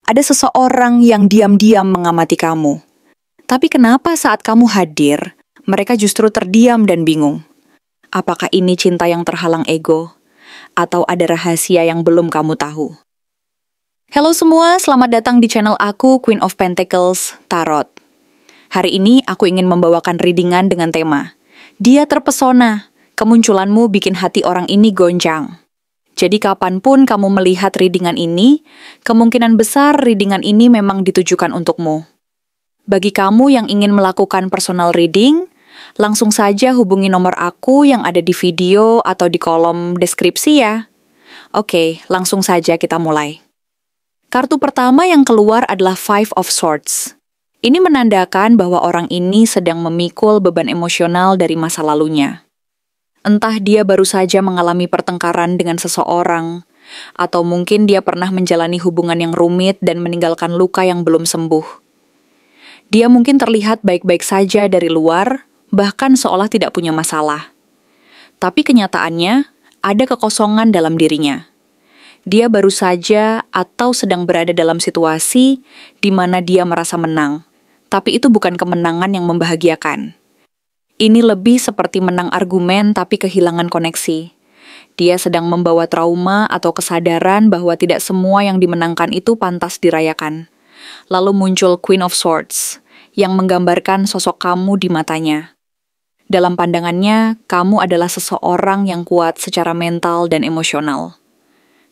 Ada seseorang yang diam-diam mengamati kamu. Tapi kenapa saat kamu hadir, mereka justru terdiam dan bingung? Apakah ini cinta yang terhalang ego? Atau ada rahasia yang belum kamu tahu? Halo semua, selamat datang di channel aku, Queen of Pentacles, Tarot. Hari ini aku ingin membawakan readingan dengan tema Dia Terpesona, kemunculanmu bikin hati orang ini goncang. Jadi kapanpun kamu melihat readingan ini, kemungkinan besar readingan ini memang ditujukan untukmu. Bagi kamu yang ingin melakukan personal reading, langsung saja hubungi nomor aku yang ada di video atau di kolom deskripsi ya. Oke, langsung saja kita mulai. Kartu pertama yang keluar adalah Five of Swords. Ini menandakan bahwa orang ini sedang memikul beban emosional dari masa lalunya. Entah dia baru saja mengalami pertengkaran dengan seseorang, atau mungkin dia pernah menjalani hubungan yang rumit dan meninggalkan luka yang belum sembuh. Dia mungkin terlihat baik-baik saja dari luar, bahkan seolah tidak punya masalah. Tapi kenyataannya, ada kekosongan dalam dirinya. Dia baru saja atau sedang berada dalam situasi di mana dia merasa menang, tapi itu bukan kemenangan yang membahagiakan. Ini lebih seperti menang argumen tapi kehilangan koneksi. Dia sedang membawa trauma atau kesadaran bahwa tidak semua yang dimenangkan itu pantas dirayakan. Lalu muncul Queen of Swords, yang menggambarkan sosok kamu di matanya. Dalam pandangannya, kamu adalah seseorang yang kuat secara mental dan emosional.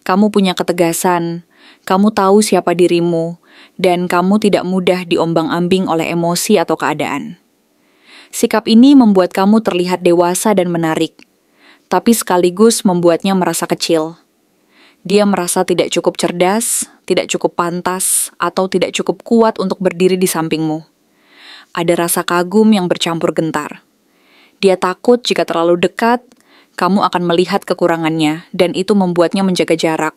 Kamu punya ketegasan, kamu tahu siapa dirimu, dan kamu tidak mudah diombang-ambing oleh emosi atau keadaan. Sikap ini membuat kamu terlihat dewasa dan menarik, tapi sekaligus membuatnya merasa kecil. Dia merasa tidak cukup cerdas, tidak cukup pantas, atau tidak cukup kuat untuk berdiri di sampingmu. Ada rasa kagum yang bercampur gentar. Dia takut jika terlalu dekat, kamu akan melihat kekurangannya, dan itu membuatnya menjaga jarak.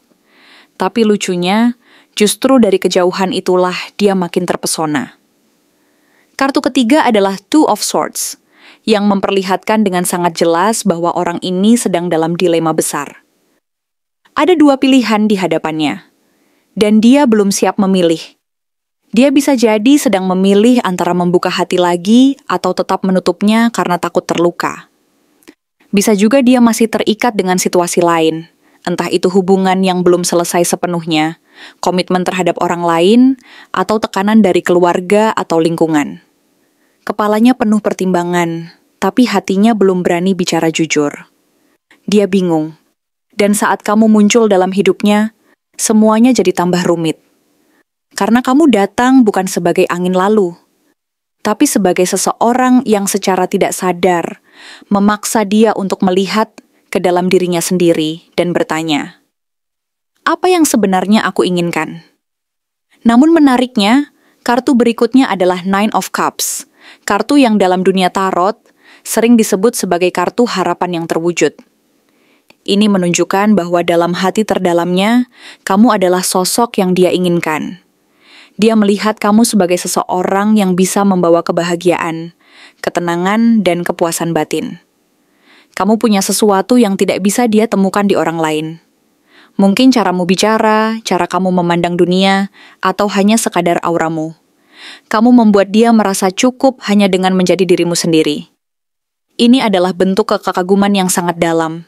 Tapi lucunya, justru dari kejauhan itulah dia makin terpesona. Kartu ketiga adalah Two of Swords, yang memperlihatkan dengan sangat jelas bahwa orang ini sedang dalam dilema besar. Ada dua pilihan di hadapannya, dan dia belum siap memilih. Dia bisa jadi sedang memilih antara membuka hati lagi atau tetap menutupnya karena takut terluka. Bisa juga dia masih terikat dengan situasi lain, entah itu hubungan yang belum selesai sepenuhnya, komitmen terhadap orang lain, atau tekanan dari keluarga atau lingkungan. Kepalanya penuh pertimbangan, tapi hatinya belum berani bicara jujur. Dia bingung, dan saat kamu muncul dalam hidupnya, semuanya jadi tambah rumit. Karena kamu datang bukan sebagai angin lalu, tapi sebagai seseorang yang secara tidak sadar memaksa dia untuk melihat ke dalam dirinya sendiri dan bertanya, apa yang sebenarnya aku inginkan? Namun menariknya, kartu berikutnya adalah Nine of Cups, kartu yang dalam dunia tarot sering disebut sebagai kartu harapan yang terwujud. Ini menunjukkan bahwa dalam hati terdalamnya, kamu adalah sosok yang dia inginkan. Dia melihat kamu sebagai seseorang yang bisa membawa kebahagiaan, ketenangan, dan kepuasan batin. Kamu punya sesuatu yang tidak bisa dia temukan di orang lain. Mungkin caramu bicara, cara kamu memandang dunia, atau hanya sekadar auramu. Kamu membuat dia merasa cukup hanya dengan menjadi dirimu sendiri. Ini adalah bentuk kekaguman yang sangat dalam.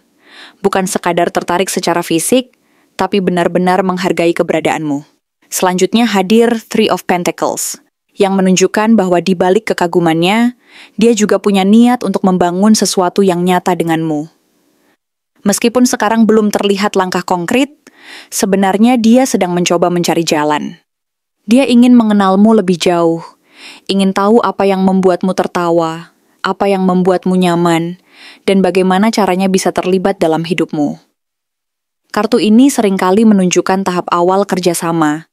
Bukan sekadar tertarik secara fisik, tapi benar-benar menghargai keberadaanmu. Selanjutnya hadir Three of Pentacles, yang menunjukkan bahwa di balik kekagumannya, dia juga punya niat untuk membangun sesuatu yang nyata denganmu. Meskipun sekarang belum terlihat langkah konkret, sebenarnya dia sedang mencoba mencari jalan. Dia ingin mengenalmu lebih jauh, ingin tahu apa yang membuatmu tertawa, apa yang membuatmu nyaman, dan bagaimana caranya bisa terlibat dalam hidupmu. Kartu ini seringkali menunjukkan tahap awal kerjasama.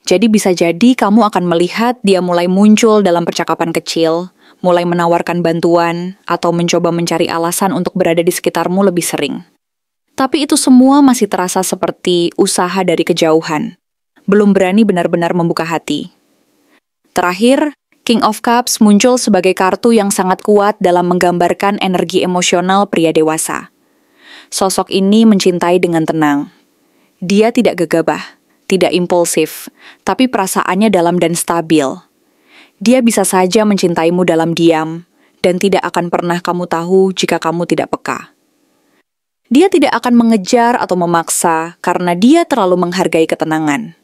Jadi bisa jadi kamu akan melihat dia mulai muncul dalam percakapan kecil, mulai menawarkan bantuan, atau mencoba mencari alasan untuk berada di sekitarmu lebih sering. Tapi itu semua masih terasa seperti usaha dari kejauhan. Belum berani benar-benar membuka hati. Terakhir, King of Cups muncul sebagai kartu yang sangat kuat dalam menggambarkan energi emosional pria dewasa. Sosok ini mencintai dengan tenang. Dia tidak gegabah, tidak impulsif, tapi perasaannya dalam dan stabil. Dia bisa saja mencintaimu dalam diam, dan tidak akan pernah kamu tahu jika kamu tidak peka. Dia tidak akan mengejar atau memaksa karena dia terlalu menghargai ketenangan.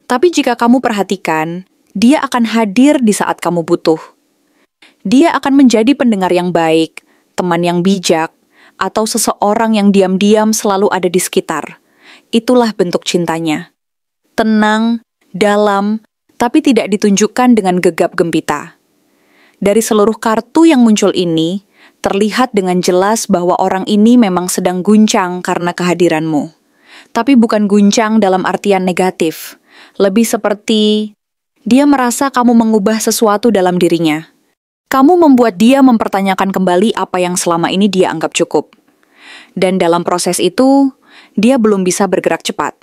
Tapi jika kamu perhatikan, dia akan hadir di saat kamu butuh. Dia akan menjadi pendengar yang baik, teman yang bijak, atau seseorang yang diam-diam selalu ada di sekitar. Itulah bentuk cintanya. Tenang, dalam, tapi tidak ditunjukkan dengan gegap gempita. Dari seluruh kartu yang muncul ini, terlihat dengan jelas bahwa orang ini memang sedang guncang karena kehadiranmu. Tapi bukan guncang dalam artian negatif. Lebih seperti dia merasa kamu mengubah sesuatu dalam dirinya. Kamu membuat dia mempertanyakan kembali apa yang selama ini dia anggap cukup. Dan dalam proses itu, dia belum bisa bergerak cepat.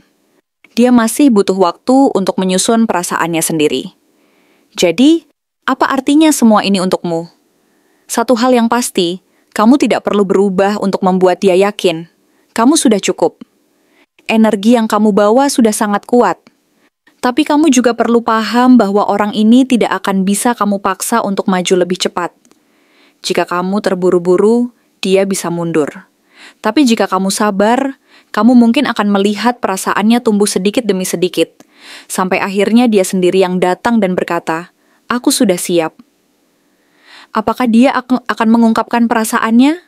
Dia masih butuh waktu untuk menyusun perasaannya sendiri. Jadi, apa artinya semua ini untukmu? Satu hal yang pasti, kamu tidak perlu berubah untuk membuat dia yakin. Kamu sudah cukup. Energi yang kamu bawa sudah sangat kuat. Tapi kamu juga perlu paham bahwa orang ini tidak akan bisa kamu paksa untuk maju lebih cepat. Jika kamu terburu-buru, dia bisa mundur. Tapi jika kamu sabar, kamu mungkin akan melihat perasaannya tumbuh sedikit demi sedikit, sampai akhirnya dia sendiri yang datang dan berkata, "Aku sudah siap." Apakah dia akan mengungkapkan perasaannya?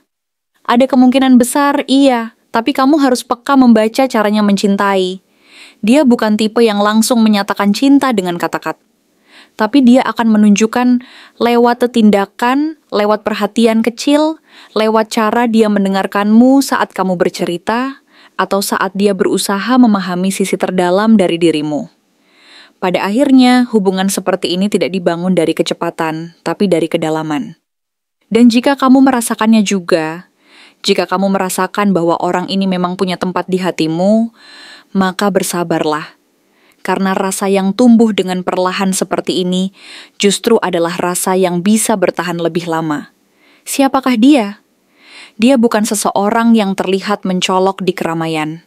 Ada kemungkinan besar, iya, tapi kamu harus peka membaca caranya mencintai. Dia bukan tipe yang langsung menyatakan cinta dengan kata-kata. Tapi dia akan menunjukkan lewat tindakan, lewat perhatian kecil, lewat cara dia mendengarkanmu saat kamu bercerita, atau saat dia berusaha memahami sisi terdalam dari dirimu. Pada akhirnya, hubungan seperti ini tidak dibangun dari kecepatan, tapi dari kedalaman. Dan jika kamu merasakannya juga, jika kamu merasakan bahwa orang ini memang punya tempat di hatimu, maka bersabarlah. Karena rasa yang tumbuh dengan perlahan seperti ini justru adalah rasa yang bisa bertahan lebih lama. Siapakah dia? Dia bukan seseorang yang terlihat mencolok di keramaian.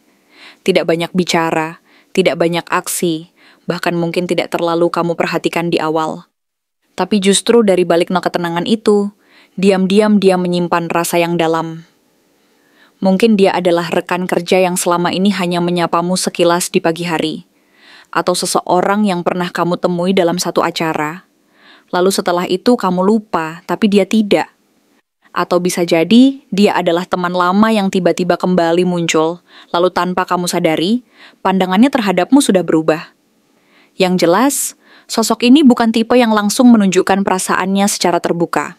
Tidak banyak bicara, tidak banyak aksi, bahkan mungkin tidak terlalu kamu perhatikan di awal. Tapi justru dari balik ketenangan itu, diam-diam dia menyimpan rasa yang dalam. Mungkin dia adalah rekan kerja yang selama ini hanya menyapamu sekilas di pagi hari. Atau seseorang yang pernah kamu temui dalam satu acara. Lalu setelah itu kamu lupa, tapi dia tidak. Atau bisa jadi, dia adalah teman lama yang tiba-tiba kembali muncul, lalu tanpa kamu sadari, pandangannya terhadapmu sudah berubah. Yang jelas, sosok ini bukan tipe yang langsung menunjukkan perasaannya secara terbuka.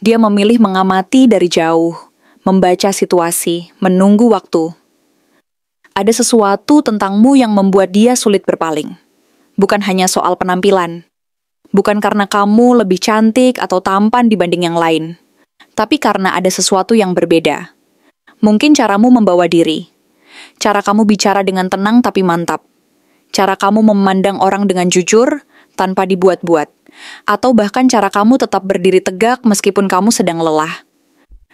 Dia memilih mengamati dari jauh, membaca situasi, menunggu waktu. Ada sesuatu tentangmu yang membuat dia sulit berpaling. Bukan hanya soal penampilan. Bukan karena kamu lebih cantik atau tampan dibanding yang lain. Tapi karena ada sesuatu yang berbeda. Mungkin caramu membawa diri. Cara kamu bicara dengan tenang tapi mantap. Cara kamu memandang orang dengan jujur, tanpa dibuat-buat. Atau bahkan cara kamu tetap berdiri tegak meskipun kamu sedang lelah.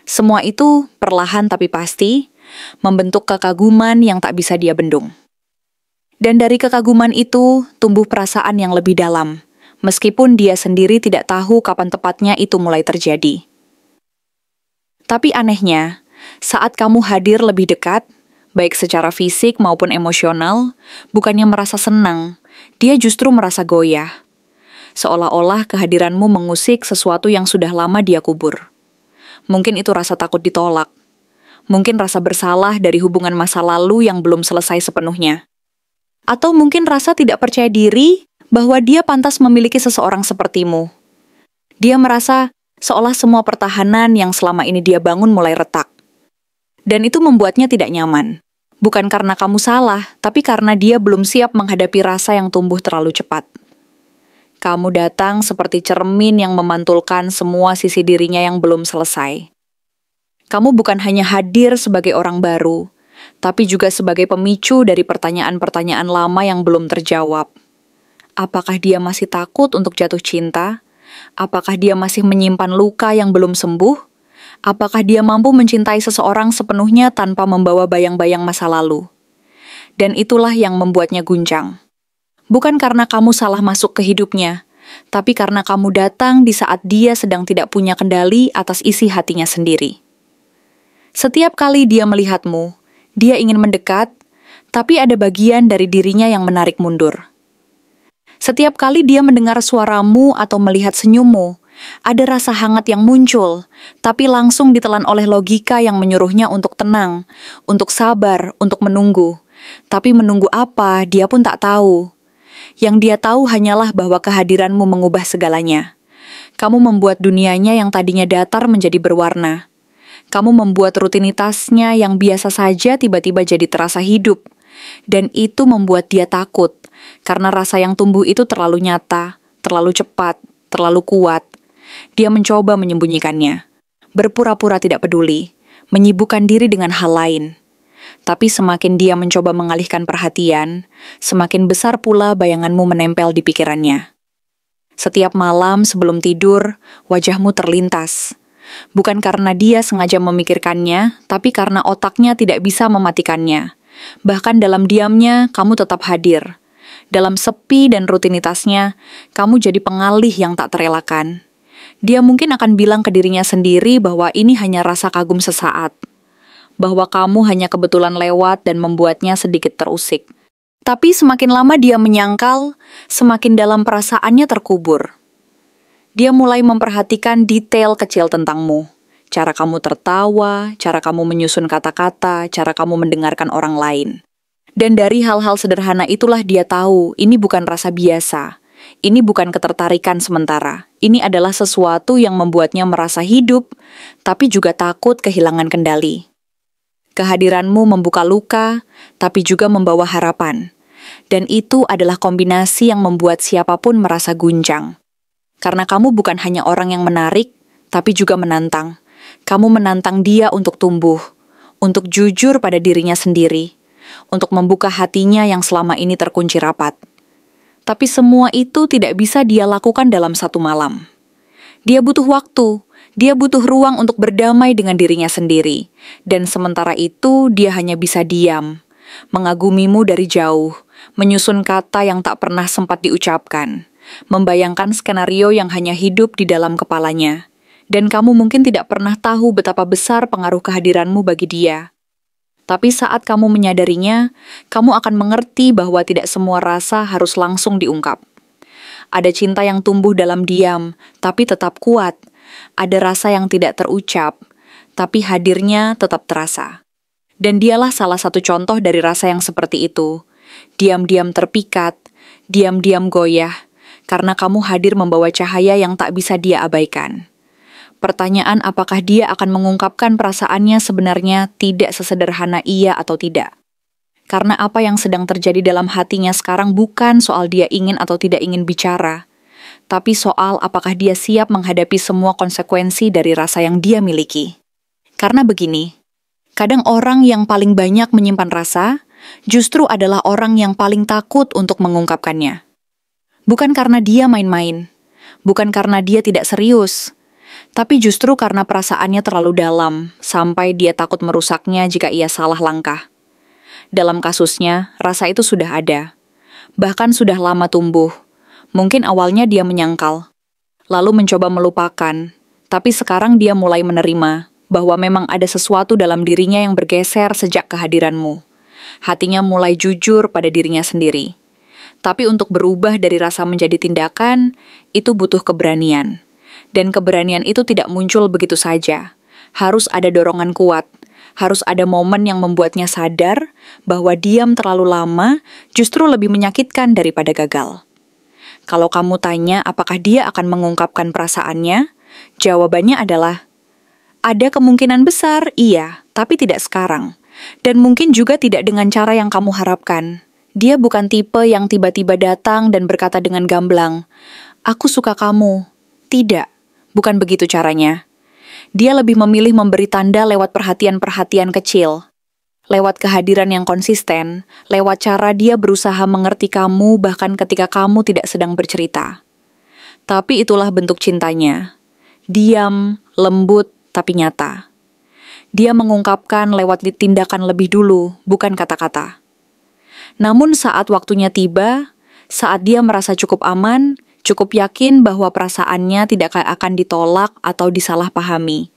Semua itu perlahan tapi pasti, membentuk kekaguman yang tak bisa dia bendung. Dan dari kekaguman itu, tumbuh perasaan yang lebih dalam, meskipun dia sendiri tidak tahu kapan tepatnya itu mulai terjadi. Tapi anehnya, saat kamu hadir lebih dekat, baik secara fisik maupun emosional, bukannya merasa senang, dia justru merasa goyah. Seolah-olah kehadiranmu mengusik sesuatu yang sudah lama dia kubur. Mungkin itu rasa takut ditolak. Mungkin rasa bersalah dari hubungan masa lalu yang belum selesai sepenuhnya. Atau mungkin rasa tidak percaya diri bahwa dia pantas memiliki seseorang sepertimu. Dia merasa seolah semua pertahanan yang selama ini dia bangun mulai retak. Dan itu membuatnya tidak nyaman. Bukan karena kamu salah, tapi karena dia belum siap menghadapi rasa yang tumbuh terlalu cepat. Kamu datang seperti cermin yang memantulkan semua sisi dirinya yang belum selesai. Kamu bukan hanya hadir sebagai orang baru, tapi juga sebagai pemicu dari pertanyaan-pertanyaan lama yang belum terjawab. Apakah dia masih takut untuk jatuh cinta? Apakah dia masih menyimpan luka yang belum sembuh? Apakah dia mampu mencintai seseorang sepenuhnya tanpa membawa bayang-bayang masa lalu? dan itulah yang membuatnya guncang. Bukan karena kamu salah masuk ke hidupnya, tapi karena kamu datang di saat dia sedang tidak punya kendali atas isi hatinya sendiri. Setiap kali dia melihatmu, dia ingin mendekat, tapi ada bagian dari dirinya yang menarik mundur. Setiap kali dia mendengar suaramu atau melihat senyummu, ada rasa hangat yang muncul, tapi langsung ditelan oleh logika yang menyuruhnya untuk tenang, untuk sabar, untuk menunggu. Tapi menunggu apa, dia pun tak tahu. Yang dia tahu hanyalah bahwa kehadiranmu mengubah segalanya. Kamu membuat dunianya yang tadinya datar menjadi berwarna. Kamu membuat rutinitasnya yang biasa saja tiba-tiba jadi terasa hidup. Dan itu membuat dia takut, karena rasa yang tumbuh itu terlalu nyata, terlalu cepat, terlalu kuat. Dia mencoba menyembunyikannya, berpura-pura tidak peduli, menyibukkan diri dengan hal lain. Tapi semakin dia mencoba mengalihkan perhatian, semakin besar pula bayanganmu menempel di pikirannya. Setiap malam sebelum tidur, wajahmu terlintas. Bukan karena dia sengaja memikirkannya, tapi karena otaknya tidak bisa mematikannya. Bahkan dalam diamnya, kamu tetap hadir. Dalam sepi dan rutinitasnya, kamu jadi pengalih yang tak terelakkan. Dia mungkin akan bilang ke dirinya sendiri bahwa ini hanya rasa kagum sesaat. Bahwa kamu hanya kebetulan lewat dan membuatnya sedikit terusik. Tapi semakin lama dia menyangkal, semakin dalam perasaannya terkubur. Dia mulai memperhatikan detail kecil tentangmu. Cara kamu tertawa, cara kamu menyusun kata-kata, cara kamu mendengarkan orang lain. Dan dari hal-hal sederhana itulah dia tahu, ini bukan rasa biasa. Ini bukan ketertarikan sementara. Ini adalah sesuatu yang membuatnya merasa hidup, tapi juga takut kehilangan kendali. Kehadiranmu membuka luka, tapi juga membawa harapan. Dan itu adalah kombinasi yang membuat siapapun merasa guncang. Karena kamu bukan hanya orang yang menarik, tapi juga menantang. Kamu menantang dia untuk tumbuh, untuk jujur pada dirinya sendiri, untuk membuka hatinya yang selama ini terkunci rapat. Tapi semua itu tidak bisa dia lakukan dalam satu malam. Dia butuh waktu, dia butuh ruang untuk berdamai dengan dirinya sendiri. Dan sementara itu dia hanya bisa diam, mengagumimu dari jauh, menyusun kata yang tak pernah sempat diucapkan, membayangkan skenario yang hanya hidup di dalam kepalanya. Dan kamu mungkin tidak pernah tahu betapa besar pengaruh kehadiranmu bagi dia. Tapi saat kamu menyadarinya, kamu akan mengerti bahwa tidak semua rasa harus langsung diungkap. Ada cinta yang tumbuh dalam diam, tapi tetap kuat. Ada rasa yang tidak terucap, tapi hadirnya tetap terasa. Dan dialah salah satu contoh dari rasa yang seperti itu. Diam-diam terpikat, diam-diam goyah, karena kamu hadir membawa cahaya yang tak bisa dia abaikan. Pertanyaan apakah dia akan mengungkapkan perasaannya sebenarnya tidak sesederhana iya atau tidak. Karena apa yang sedang terjadi dalam hatinya sekarang bukan soal dia ingin atau tidak ingin bicara, tapi soal apakah dia siap menghadapi semua konsekuensi dari rasa yang dia miliki. Karena begini, kadang orang yang paling banyak menyimpan rasa, justru adalah orang yang paling takut untuk mengungkapkannya. Bukan karena dia main-main, bukan karena dia tidak serius, tapi justru karena perasaannya terlalu dalam, sampai dia takut merusaknya jika ia salah langkah. Dalam kasusnya, rasa itu sudah ada. Bahkan sudah lama tumbuh. Mungkin awalnya dia menyangkal, lalu mencoba melupakan, tapi sekarang dia mulai menerima bahwa memang ada sesuatu dalam dirinya yang bergeser sejak kehadiranmu. Hatinya mulai jujur pada dirinya sendiri. Tapi untuk berubah dari rasa menjadi tindakan, itu butuh keberanian. Dan keberanian itu tidak muncul begitu saja. Harus ada dorongan kuat. Harus ada momen yang membuatnya sadar bahwa diam terlalu lama justru lebih menyakitkan daripada gagal. Kalau kamu tanya apakah dia akan mengungkapkan perasaannya, jawabannya adalah, ada kemungkinan besar, iya, tapi tidak sekarang. Dan mungkin juga tidak dengan cara yang kamu harapkan. Dia bukan tipe yang tiba-tiba datang dan berkata dengan gamblang, "Aku suka kamu." Tidak, bukan begitu caranya. Dia lebih memilih memberi tanda lewat perhatian-perhatian kecil. Lewat kehadiran yang konsisten, lewat cara dia berusaha mengerti kamu bahkan ketika kamu tidak sedang bercerita. Tapi itulah bentuk cintanya. Diam, lembut, tapi nyata. Dia mengungkapkan lewat tindakan lebih dulu, bukan kata-kata. Namun saat waktunya tiba, saat dia merasa cukup aman, cukup yakin bahwa perasaannya tidak akan ditolak atau disalahpahami,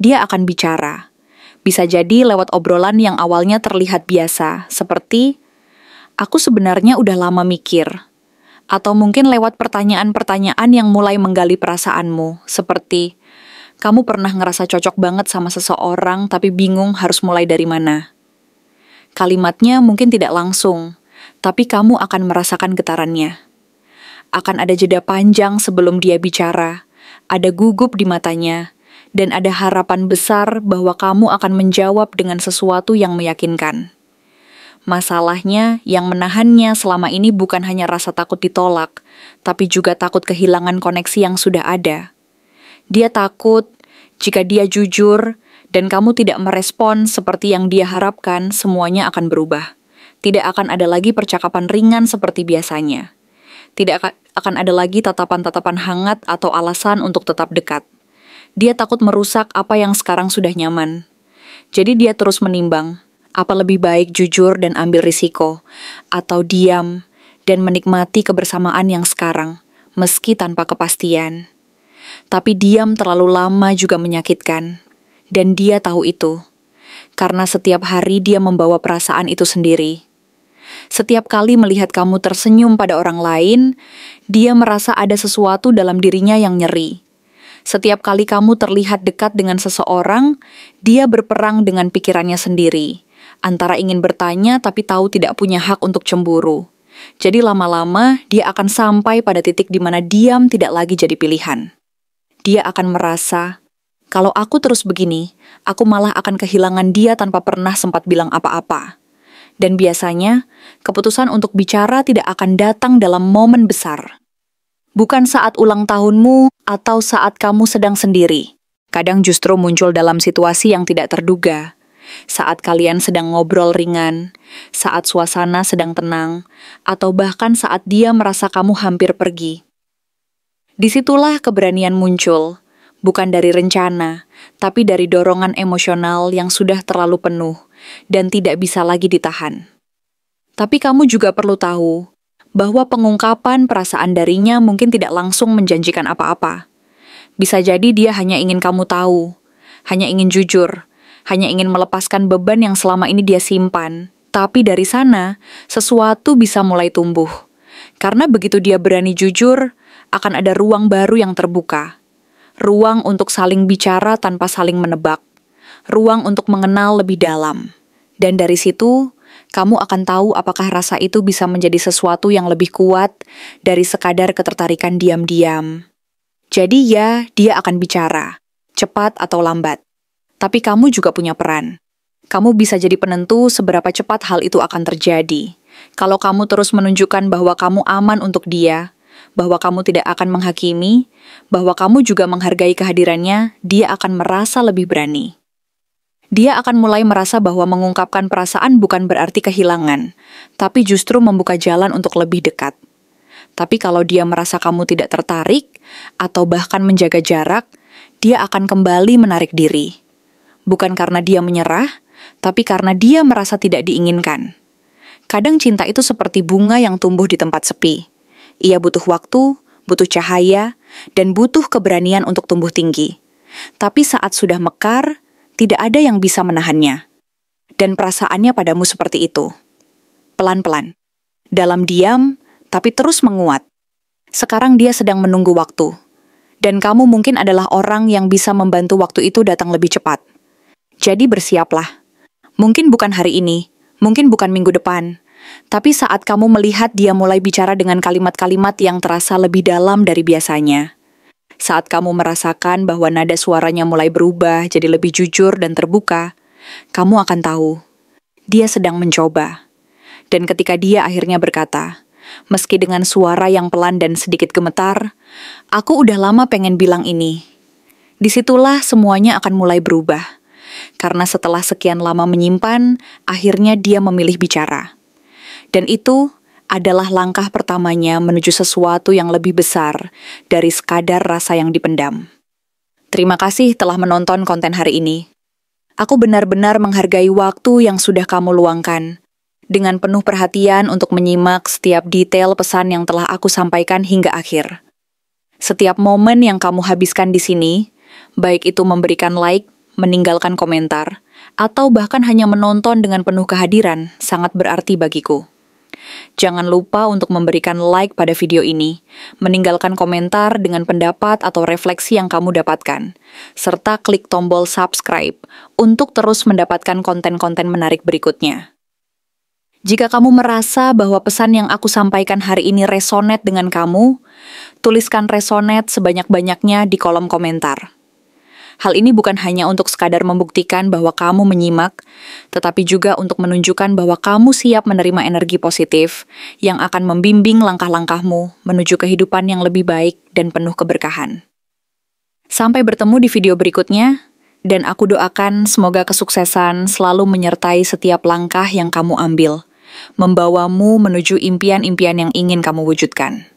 dia akan bicara. Bisa jadi lewat obrolan yang awalnya terlihat biasa, seperti, "Aku sebenarnya udah lama mikir." Atau mungkin lewat pertanyaan-pertanyaan yang mulai menggali perasaanmu, seperti, "Kamu pernah ngerasa cocok banget sama seseorang tapi bingung harus mulai dari mana?" Kalimatnya mungkin tidak langsung, tapi kamu akan merasakan getarannya. Akan ada jeda panjang sebelum dia bicara, ada gugup di matanya, dan ada harapan besar bahwa kamu akan menjawab dengan sesuatu yang meyakinkan. Masalahnya, yang menahannya selama ini bukan hanya rasa takut ditolak, tapi juga takut kehilangan koneksi yang sudah ada. Dia takut jika dia jujur dan kamu tidak merespon seperti yang dia harapkan, semuanya akan berubah. Tidak akan ada lagi percakapan ringan seperti biasanya. Tidak akan ada lagi tatapan-tatapan hangat atau alasan untuk tetap dekat. Dia takut merusak apa yang sekarang sudah nyaman. Jadi dia terus menimbang, apa lebih baik jujur dan ambil risiko, atau diam dan menikmati kebersamaan yang sekarang, meski tanpa kepastian. Tapi diam terlalu lama juga menyakitkan, dan dia tahu itu. Karena setiap hari dia membawa perasaan itu sendiri. Setiap kali melihat kamu tersenyum pada orang lain, dia merasa ada sesuatu dalam dirinya yang nyeri. Setiap kali kamu terlihat dekat dengan seseorang, dia berperang dengan pikirannya sendiri. Antara ingin bertanya tapi tahu tidak punya hak untuk cemburu. Jadi lama-lama dia akan sampai pada titik di mana diam tidak lagi jadi pilihan. Dia akan merasa, kalau aku terus begini, aku malah akan kehilangan dia tanpa pernah sempat bilang apa-apa. Dan biasanya, keputusan untuk bicara tidak akan datang dalam momen besar. Bukan saat ulang tahunmu atau saat kamu sedang sendiri. Kadang justru muncul dalam situasi yang tidak terduga. Saat kalian sedang ngobrol ringan, saat suasana sedang tenang, atau bahkan saat dia merasa kamu hampir pergi. Disitulah keberanian muncul, bukan dari rencana, tapi dari dorongan emosional yang sudah terlalu penuh dan tidak bisa lagi ditahan. Tapi kamu juga perlu tahu bahwa pengungkapan perasaan darinya mungkin tidak langsung menjanjikan apa-apa. Bisa jadi dia hanya ingin kamu tahu, hanya ingin jujur, hanya ingin melepaskan beban yang selama ini dia simpan. Tapi dari sana, sesuatu bisa mulai tumbuh. Karena begitu dia berani jujur, akan ada ruang baru yang terbuka. Ruang untuk saling bicara tanpa saling menebak. Ruang untuk mengenal lebih dalam. Dan dari situ, kamu akan tahu apakah rasa itu bisa menjadi sesuatu yang lebih kuat dari sekadar ketertarikan diam-diam. Jadi ya, dia akan bicara, cepat atau lambat. Tapi kamu juga punya peran. Kamu bisa jadi penentu seberapa cepat hal itu akan terjadi. Kalau kamu terus menunjukkan bahwa kamu aman untuk dia, bahwa kamu tidak akan menghakimi, bahwa kamu juga menghargai kehadirannya, dia akan merasa lebih berani. Dia akan mulai merasa bahwa mengungkapkan perasaan bukan berarti kehilangan, tapi justru membuka jalan untuk lebih dekat. Tapi kalau dia merasa kamu tidak tertarik, atau bahkan menjaga jarak, dia akan kembali menarik diri. Bukan karena dia menyerah, tapi karena dia merasa tidak diinginkan. Kadang cinta itu seperti bunga yang tumbuh di tempat sepi. Ia butuh waktu, butuh cahaya, dan butuh keberanian untuk tumbuh tinggi. Tapi saat sudah mekar, tidak ada yang bisa menahannya. Dan perasaannya padamu seperti itu. Pelan-pelan. Dalam diam, tapi terus menguat. Sekarang dia sedang menunggu waktu. Dan kamu mungkin adalah orang yang bisa membantu waktu itu datang lebih cepat. Jadi bersiaplah. Mungkin bukan hari ini, mungkin bukan minggu depan. Tapi saat kamu melihat dia mulai bicara dengan kalimat-kalimat yang terasa lebih dalam dari biasanya. Saat kamu merasakan bahwa nada suaranya mulai berubah jadi lebih jujur dan terbuka, kamu akan tahu, dia sedang mencoba. Dan ketika dia akhirnya berkata, meski dengan suara yang pelan dan sedikit gemetar, "Aku udah lama pengen bilang ini." Disitulah semuanya akan mulai berubah. Karena setelah sekian lama menyimpan, akhirnya dia memilih bicara. Dan itu adalah langkah pertamanya menuju sesuatu yang lebih besar dari sekadar rasa yang dipendam. Terima kasih telah menonton konten hari ini. Aku benar-benar menghargai waktu yang sudah kamu luangkan. dengan penuh perhatian untuk menyimak setiap detail pesan yang telah aku sampaikan hingga akhir. Setiap momen yang kamu habiskan di sini, baik itu memberikan like, meninggalkan komentar, atau bahkan hanya menonton dengan penuh kehadiran, sangat berarti bagiku. Jangan lupa untuk memberikan like pada video ini, meninggalkan komentar dengan pendapat atau refleksi yang kamu dapatkan, serta klik tombol subscribe untuk terus mendapatkan konten-konten menarik berikutnya. Jika kamu merasa bahwa pesan yang aku sampaikan hari ini resonate dengan kamu, tuliskan resonate sebanyak-banyaknya di kolom komentar. Hal ini bukan hanya untuk sekadar membuktikan bahwa kamu menyimak, tetapi juga untuk menunjukkan bahwa kamu siap menerima energi positif yang akan membimbing langkah-langkahmu menuju kehidupan yang lebih baik dan penuh keberkahan. Sampai bertemu di video berikutnya, dan aku doakan semoga kesuksesan selalu menyertai setiap langkah yang kamu ambil, membawamu menuju impian-impian yang ingin kamu wujudkan.